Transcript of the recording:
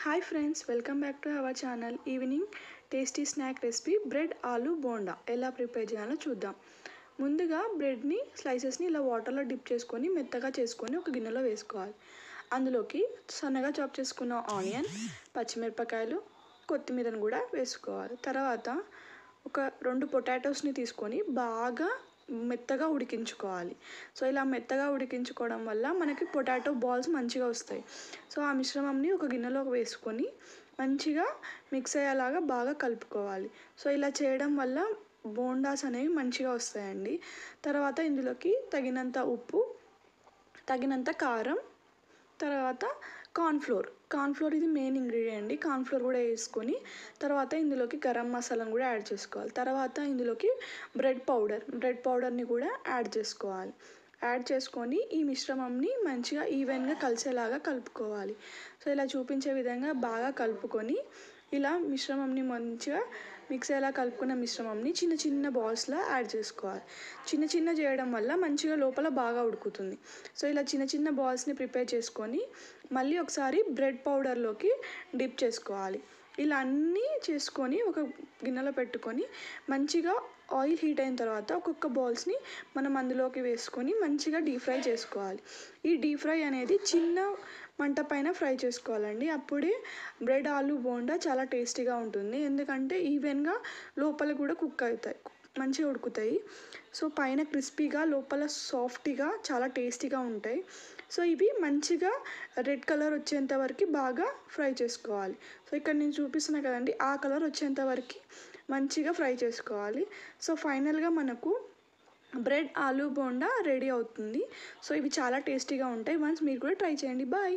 Hi friends, welcome back to our channel. Evening tasty snack recipe bread ఆలు బోండా ఎలా prepare చేయాలో చూద్దాం. ముందుగా బ్రెడ్ని స్లైసెస్ని ఇలా వాటర్లో డిప్ చేసుకొని మెత్తగా చేసుకొని ఒక గిన్నెలో వేసుకోవాలి. అందులోకి సన్నగా చాప్ చేసుకున్న ఆనియన్, పచ్చిమిరపకాయలు, కొత్తిమీరను కూడా వేసుకోవాలి. తర్వాత ఒక 2 పొటాటోస్ని తీసుకొని బాగా మెత్తగా ఉడికించుకోవాలి. సో ఇలా మెత్తగా ఉడికించుకోవడం వల్ల మనకి పొటాటో బాల్స్ మంచిగా వస్తాయి. సో ఆ మిశ్రమంని ఒక గిన్నెలోకి వేసుకొని మంచిగా మిక్స్ అయ్యేలాగా బాగా కలుపుకోవాలి. సో ఇలా చేయడం వల్ల బోండాస్ అనేవి మంచిగా వస్తాయండి. తర్వాత ఇందులోకి తగినంత ఉప్పు, తగినంత కారం, తర్వాత కార్న్ఫ్లోర్ ఇది మెయిన్ ఇంగ్రీడియంట్ అండి. కార్న్ఫ్లోర్ కూడా వేసుకొని తర్వాత ఇందులోకి గరం మసాలాను కూడా యాడ్ చేసుకోవాలి. తర్వాత ఇందులోకి బ్రెడ్ పౌడర్ని కూడా యాడ్ చేసుకోవాలి. యాడ్ చేసుకొని ఈ మిశ్రమంని మంచిగా ఈవెన్గా కలిసేలాగా కలుపుకోవాలి. సో ఇలా చూపించే విధంగా బాగా కలుపుకొని ఇలా మిశ్రమంని మంచిగా మిక్స్ అయ్యేలా కలుపుకున్న మిశ్రమంని చిన్న చిన్న బాల్స్లా యాడ్ చేసుకోవాలి. చిన్న చేయడం వల్ల మంచిగా లోపల బాగా ఉడుకుతుంది. సో ఇలా చిన్న బాల్స్ని ప్రిపేర్ చేసుకొని మళ్ళీ ఒకసారి బ్రెడ్ పౌడర్లోకి డిప్ చేసుకోవాలి. ఇలా అన్నీ చేసుకొని ఒక గిన్నెలో పెట్టుకొని మంచిగా ఆయిల్ హీట్ అయిన తర్వాత ఒక్కొక్క బాల్స్ని మనం అందులోకి వేసుకొని మంచిగా డీప్ ఫ్రై చేసుకోవాలి. ఈ డీప్ ఫ్రై అనేది చిన్న మంట పైన ఫ్రై చేసుకోవాలండి. అప్పుడే బ్రెడ్ ఆలు బోండా చాలా టేస్టీగా ఉంటుంది. ఎందుకంటే ఈవెన్గా లోపల కూడా కుక్ అవుతాయి, మంచిగా ఉడుకుతాయి. సో పైన క్రిస్పీగా లోపల సాఫ్ట్గా చాలా టేస్టీగా ఉంటాయి. సో ఇవి మంచిగా రెడ్ కలర్ వచ్చేంత వరకు బాగా ఫ్రై చేసుకోవాలి. సో ఇక్కడ నేను చూపిస్తున్నా కదండి, ఆ కలర్ వచ్చేంత వరకు మంచిగా ఫ్రై చేసుకోవాలి. సో ఫైనల్గా మనకు బ్రెడ్ ఆలు బోండా రెడీ అవుతుంది. సో ఇవి చాలా టేస్టీగా ఉంటాయి. వన్స్ మీరు కూడా ట్రై చేయండి. బాయ్.